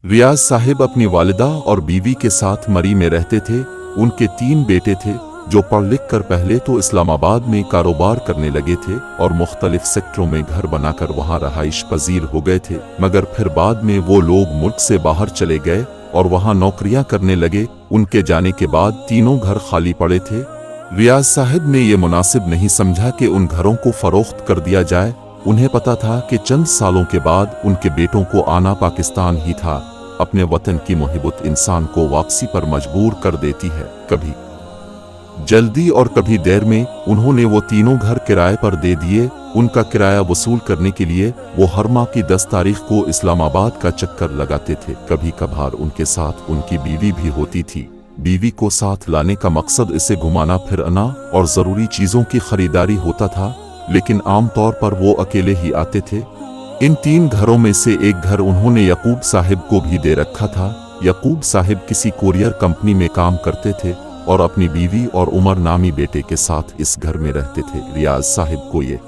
रियाज साहिब अपनी वालिदा और बीवी के साथ मरी में रहते थे। उनके 3 बेटे थे जो पढ़ लिख कर पहले तो इस्लामाबाद में कारोबार करने लगे थे और मुख्तलिफ सेक्टरों में घर बनाकर वहां रहाइश पजीर हो गए थे, मगर फिर बाद में वो लोग मुल्क से बाहर चले गए और वहां नौकरियां करने लगे। उनके जाने के बाद तीनों घर खाली पड़े थे। रियाज साहिब ने ये मुनासिब नहीं समझा कि उन घरों को फरोख्त कर दिया जाए। उन्हें पता था कि चंद सालों के बाद उनके बेटों को आना पाकिस्तान ही था। अपने वतन की मोहब्बत इंसान को वापसी पर मजबूर कर देती है। कभी जल्दी और कभी देर में उन्होंने वो तीनों घर किराए पर दे दिए। उनका किराया वसूल करने के लिए वो हर माह की 10 तारीख को इस्लामाबाद का चक्कर लगाते थे। कभी कभार उनके साथ उनकी बीवी भी होती थी। बीवी को साथ लाने का मकसद इसे घुमाना फिरना और ज़रूरी चीज़ों की खरीदारी होता था, लेकिन आमतौर पर वो अकेले ही आते थे। इन 3 घरों में से एक घर उन्होंने यकूब साहिब को भी दे रखा था। यकूब साहिब किसी कोरियर कंपनी में काम करते थे और अपनी बीवी और उमर नामी बेटे के साथ इस घर में रहते थे। रियाज साहिब को ये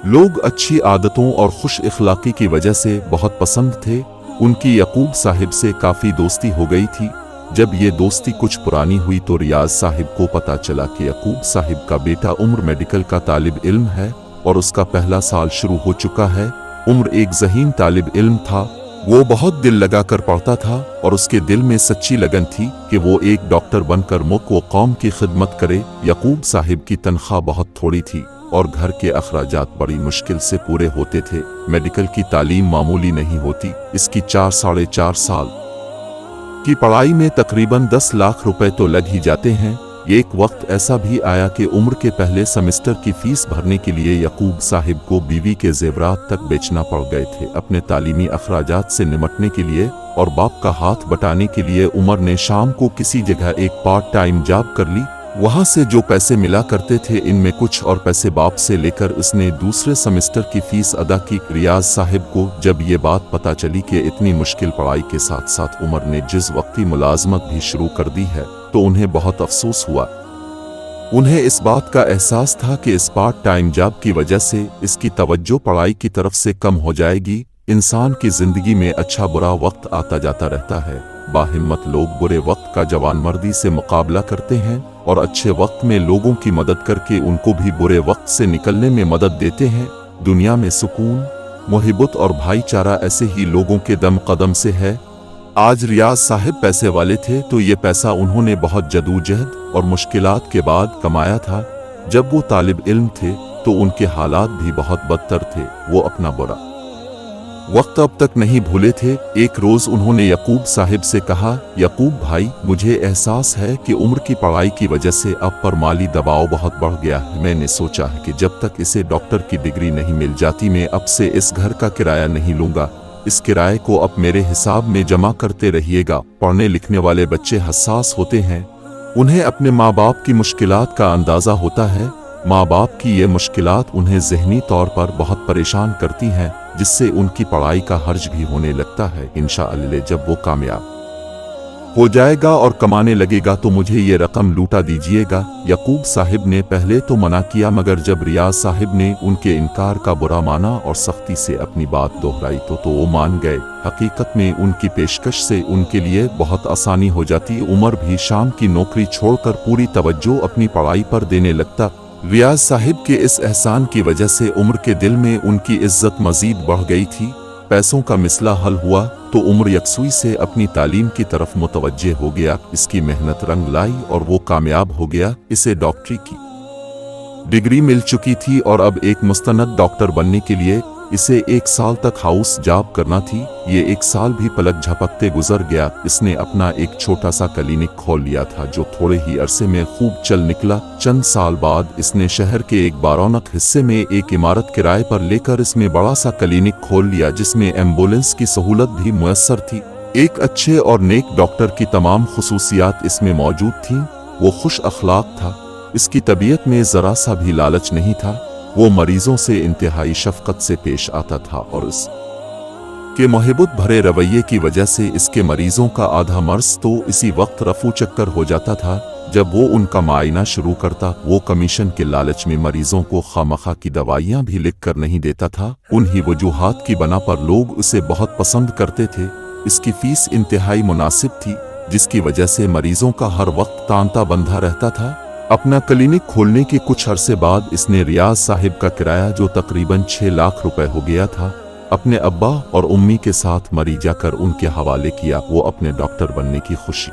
लोग अच्छी आदतों और खुश इखलाकी की वजह से बहुत पसंद थे। उनकी यकूब साहिब से काफ़ी दोस्ती हो गई थी। जब ये दोस्ती कुछ पुरानी हुई तो रियाज साहिब को पता चला कि यकूब साहिब का बेटा उम्र मेडिकल का तालिब इल्म है और उसका पहला साल शुरू हो चुका है। उम्र एक ज़हीन तालिब इल्म था। वो बहुत दिल लगाकर पढ़ता था और उसके दिल में सच्ची लगन थी कि वो एक डॉक्टर बनकर मुल्क व कौम की खिदमत करे। यकूब साहिब की तनख्वाह बहुत थोड़ी थी और घर के अखराजात बड़ी मुश्किल से पूरे होते थे। मेडिकल की तालीम मामूली नहीं होती। इसकी 4-4.5 साल की पढ़ाई में तकरीबन 10 लाख रुपए तो लग ही जाते हैं। एक वक्त ऐसा भी आया कि उम्र के पहले सेमेस्टर की फीस भरने के लिए यकूब साहिब को बीवी के जेवरात तक बेचना पड़ गए थे। अपने तालीमी अखराजात से निमटने के लिए और बाप का हाथ बटाने के लिए उमर ने शाम को किसी जगह एक पार्ट टाइम जॉब कर ली। वहां से जो पैसे मिला करते थे इनमें कुछ और पैसे बाप से लेकर उसने दूसरे सेमेस्टर की फीस अदा की। रियाज साहिब को जब ये बात पता चली कि इतनी मुश्किल पढ़ाई के साथ साथ उमर ने जिस वक्ती मुलाजमत भी शुरू कर दी है तो उन्हें बहुत अफसोस हुआ। उन्हें इस बात का एहसास था कि इस पार्ट टाइम जॉब की वजह से इसकी तवज्जो पढ़ाई की तरफ से कम हो जाएगी। इंसान की जिंदगी में अच्छा बुरा वक्त आता जाता रहता है। बाहिम्मत लोग बुरे वक्त का जवानमर्दी से मुकाबला करते हैं और अच्छे वक्त में लोगों की मदद करके उनको भी बुरे वक्त से निकलने में मदद देते हैं। दुनिया में सुकून, मोहब्बत और भाईचारा ऐसे ही लोगों के दम कदम से है। आज रियाज साहिब पैसे वाले थे तो ये पैसा उन्होंने बहुत जदोजहद और मुश्किलात के बाद कमाया था। जब वो तालिब इल्म थे तो उनके हालात भी बहुत बदतर थे। वो अपना बुरा वक्त अब तक नहीं भूले थे। एक रोज उन्होंने यकूब साहिब से कहा, यकूब भाई, मुझे एहसास है कि उम्र की पढ़ाई की वजह से अब पर माली दबाव बहुत बढ़ गया है। मैंने सोचा है कि जब तक इसे डॉक्टर की डिग्री नहीं मिल जाती मैं अब से इस घर का किराया नहीं लूंगा। इस किराए को अब मेरे हिसाब में जमा करते रहिएगा। पढ़ने लिखने वाले बच्चे हसास होते हैं। उन्हें अपने माँ बाप की मुश्किलात का अंदाज़ा होता है। माँ बाप की ये मुश्किलात उन्हें ज़हनी तौर पर बहुत परेशान करती हैं, जिससे उनकी पढ़ाई का हर्ज भी होने लगता है। इंशाअल्लाह जब वो कामयाब हो जाएगा और कमाने लगेगा तो मुझे ये रकम लूटा दीजिएगा। यकूब साहिब ने पहले तो मना किया, मगर जब रियाज साहिब ने उनके इनकार का बुरा माना और सख्ती से अपनी बात दोहराई तो वो मान गए। हकीकत में उनकी पेशकश से उनके लिए बहुत आसानी हो जाती। उमर भी शाम की नौकरी छोड़कर पूरी तवज्जो अपनी पढ़ाई पर देने लगता। रियाज साहिब के इस एहसान की वजह से उमर के दिल में उनकी इज्जत मजीद बढ़ गई थी। पैसों का मिसला हल हुआ तो उमर यकसुई से अपनी तालीम की तरफ मुतवज्जे हो गया। इसकी मेहनत रंग लाई और वो कामयाब हो गया। इसे डॉक्टरी की डिग्री मिल चुकी थी और अब एक मुस्तनद डॉक्टर बनने के लिए इसे 1 साल तक हाउस जॉब करना थी। ये 1 साल भी पलक झपकते गुजर गया। इसने अपना एक छोटा सा क्लिनिक खोल लिया था जो थोड़े ही अरसे में खूब चल निकला। चंद साल बाद इसने शहर के एक बारौनक हिस्से में एक इमारत किराए पर लेकर इसमें बड़ा सा क्लिनिक खोल लिया, जिसमें एम्बुलेंस की सहूलत भी मुयस्सर थी। एक अच्छे और नेक डॉक्टर की तमाम खुसूसियात इसमें मौजूद थीं। वो खुश अखलाक था। इसकी तबीयत में जरा सा भी लालच नहीं था। वो मरीजों से इंतहाई शफकत से पेश आता था और इस के मोहब्बत भरे रवैये की वजह से इसके मरीजों का आधा मर्ज तो इसी वक्त रफू चक्कर हो जाता था जब वो उनका मायना शुरू करता। वो कमीशन के लालच में मरीजों को खामखा की दवाइयां भी लिख कर नहीं देता था। उन्हीं वजूहात की बना पर लोग उसे बहुत पसंद करते थे। इसकी फीस इंतहाई मुनासिब थी, जिसकी वजह से मरीजों का हर वक्त तांता बंधा रहता था। अपना क्लिनिक खोलने के कुछ अरसे बाद इसने रियाज साहिब का किराया, जो तकरीबन 6 लाख रुपए हो गया था, अपने अब्बा और उम्मी के साथ मरी जाकर उनके हवाले किया, वो अपने डॉक्टर बनने की खुशी।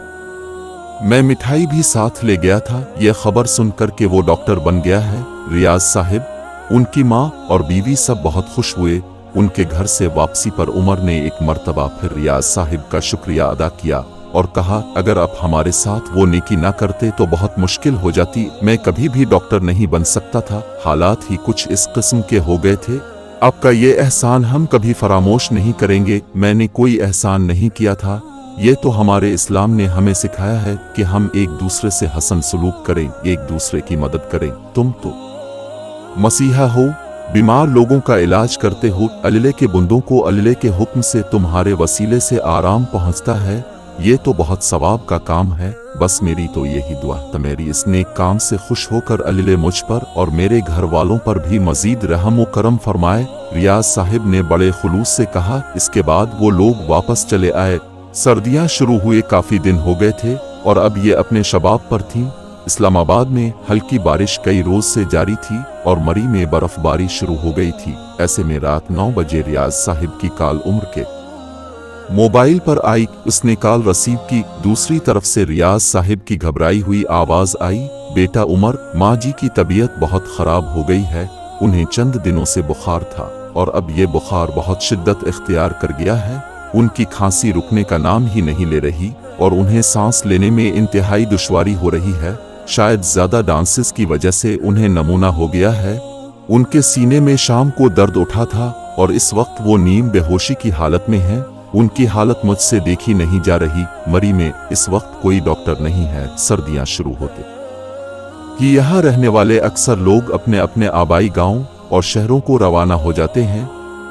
मैं मिठाई भी साथ ले गया था। यह खबर सुनकर कि वो डॉक्टर बन गया है, रियाज साहिब, उनकी माँ और बीवी सब बहुत खुश हुए। उनके घर से वापसी पर उमर ने एक मर्तबा फिर रियाज साहिब का शुक्रिया अदा किया और कहा, अगर आप हमारे साथ वो नेकी ना करते तो बहुत मुश्किल हो जाती, मैं कभी भी डॉक्टर नहीं बन सकता था। हालात ही कुछ इस किस्म के हो गए थे। आपका ये एहसान हम कभी फरामोश नहीं करेंगे। मैंने कोई एहसान नहीं किया था। ये तो हमारे इस्लाम ने हमें सिखाया है कि हम एक दूसरे से हसन सलूक करें, एक दूसरे की मदद करें। तुम तो मसीहा हो, बीमार लोगों का इलाज करते हो, अल्लाह के बंदों को अल्लाह के हुक्म से तुम्हारे वसीले से आराम पहुंचता है। ये तो बहुत सवाब का काम है। बस मेरी तो यही दुआ है, मेरी इस नेक काम से खुश होकर अल्लाह मुझ पर और मेरे घर वालों पर भी मजीद रहम व करम फरमाए। रियाज साहिब ने बड़े खुलूस से कहा। इसके बाद वो लोग वापस चले आए। सर्दियां शुरू हुए काफी दिन हो गए थे और अब ये अपने शबाब पर थीं। इस्लामाबाद में हल्की बारिश कई रोज से जारी थी और मरी में बर्फबारी शुरू हो गई थी। ऐसे में रात 9 बजे रियाज साहिब की कॉल उम्र के मोबाइल पर आई। उसने कॉल रिसीव की। दूसरी तरफ से रियाज साहिब की घबराई हुई आवाज आई, बेटा उमर, माँ जी की तबीयत बहुत खराब हो गई है। उन्हें चंद दिनों से बुखार था और अब ये बुखार बहुत शिद्दत इख्तियार कर गया है। उनकी खांसी रुकने का नाम ही नहीं ले रही और उन्हें सांस लेने में इंतहाई दुश्वारी हो रही है। शायद ज्यादा डांसेस की वजह से उन्हें नमूना हो गया है। उनके सीने में शाम को दर्द उठा था और इस वक्त वो नीम बेहोशी की हालत में है। उनकी हालत मुझसे देखी नहीं जा रही। मरी में इस वक्त कोई डॉक्टर नहीं है। सर्दियां शुरू होते कि यहाँ रहने वाले अक्सर लोग अपने अपने आबाई गांव और शहरों को रवाना हो जाते हैं।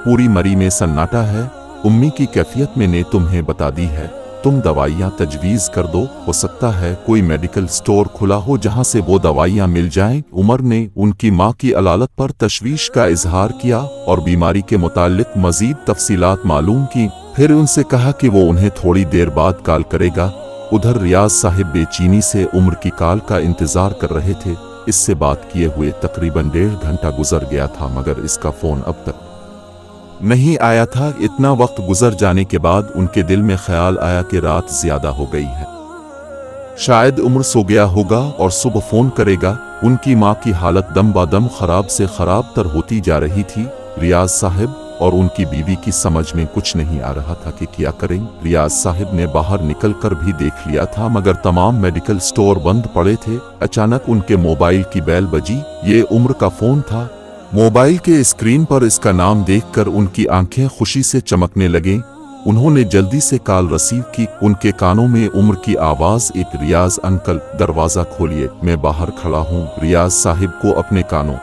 पूरी मरी में सन्नाटा है। उम्मी की कैफियत मैंने तुम्हें बता दी है। तुम दवाइयाँ तजवीज़ कर दो। हो सकता है कोई मेडिकल स्टोर खुला हो जहाँ से वो दवाइयाँ मिल जाएं। उमर ने उनकी माँ की अलालत पर तशवीश का इजहार किया और बीमारी के मुताल्लिक मजीद तफसीलात मालूम की। फिर उनसे कहा कि वो उन्हें थोड़ी देर बाद कॉल करेगा। उधर रियाज साहिब बेचैनी से उम्र की कॉल का इंतजार कर रहे थे। इससे बात किए हुए तकरीबन 1.5 घंटा गुजर गया था मगर इसका फोन अब तक नहीं आया था। इतना वक्त गुजर जाने के बाद उनके दिल में ख्याल आया कि रात ज्यादा हो गई है, शायद उम्र सो गया होगा और सुबह फोन करेगा। उनकी माँ की हालत दम बादम खराब से खराब तर होती जा रही थी। रियाज साहिब और उनकी बीवी की समझ में कुछ नहीं आ रहा था कि क्या करें। रियाज साहिब ने बाहर निकलकर भी देख लिया था मगर तमाम मेडिकल स्टोर बंद पड़े थे। अचानक उनके मोबाइल की बेल बजी। ये उम्र का फोन था। मोबाइल के स्क्रीन पर इसका नाम देखकर उनकी आंखें खुशी से चमकने लगीं। उन्होंने जल्दी से कॉल रिसीव की। उनके कानों में उम्र की आवाज, एक रियाज अंकल, दरवाजा खोलिए, मैं बाहर खड़ा हूँ। रियाज साहिब को अपने कानों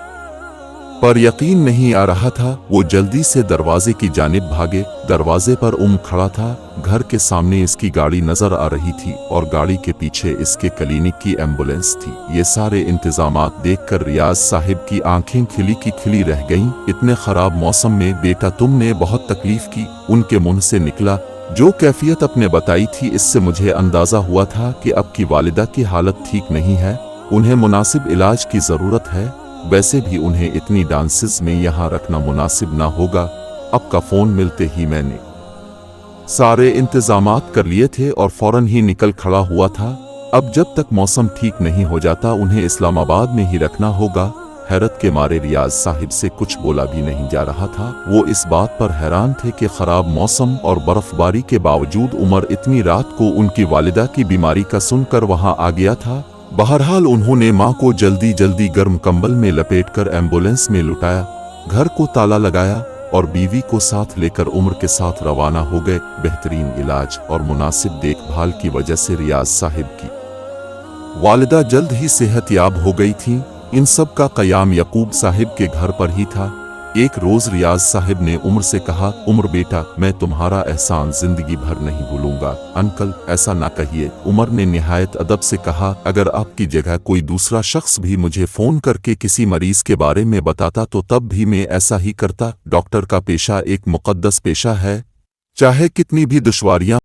पर यकीन नहीं आ रहा था। वो जल्दी से दरवाजे की जानिब भागे। दरवाजे पर खड़ा था। घर के सामने इसकी गाड़ी नजर आ रही थी और गाड़ी के पीछे इसके क्लिनिक की एम्बुलेंस थी। ये सारे इंतजामात देखकर रियाज साहिब की आंखें खिली की खिली रह गईं। इतने खराब मौसम में बेटा तुमने बहुत तकलीफ की, उनके मुंह से निकला। जो कैफियत आपने बताई थी इससे मुझे अंदाजा हुआ था कि अब की वालिदा की हालत ठीक नहीं है, उन्हें मुनासिब इलाज की जरूरत है। वैसे भी उन्हें इतनी डांसेस में यहाँ रखना मुनासिब ना होगा। अब का फोन मिलते ही मैंने सारे इंतजामात कर लिए थे और फौरन ही निकल खड़ा हुआ था। अब जब तक मौसम ठीक नहीं हो जाता उन्हें इस्लामाबाद में ही रखना होगा। हैरत के मारे रियाज साहिब से कुछ बोला भी नहीं जा रहा था। वो इस बात पर हैरान थे कि खराब मौसम और बर्फबारी के बावजूद उमर इतनी रात को उनकी वालिदा की बीमारी का सुनकर वहां आ गया था। बहरहाल उन्होंने माँ को जल्दी जल्दी गर्म कंबल में लपेटकर एम्बुलेंस में लुटाया, घर को ताला लगाया और बीवी को साथ लेकर उम्र के साथ रवाना हो गए। बेहतरीन इलाज और मुनासिब देखभाल की वजह से रियाज साहिब की वालिदा जल्द ही सेहतयाब हो गई थीं। इन सब का क़याम यकूब साहिब के घर पर ही था। एक रोज रियाज साहिब ने उम्र से कहा, उम्र बेटा, मैं तुम्हारा एहसान जिंदगी भर नहीं भूलूंगा। अंकल, ऐसा ना कहिए। उमर ने निहायत अदब से कहा, अगर आपकी जगह कोई दूसरा शख्स भी मुझे फोन करके किसी मरीज के बारे में बताता तो तब भी मैं ऐसा ही करता। डॉक्टर का पेशा एक मुक़द्दस पेशा है। چاہے کتنی بھی دشواریاं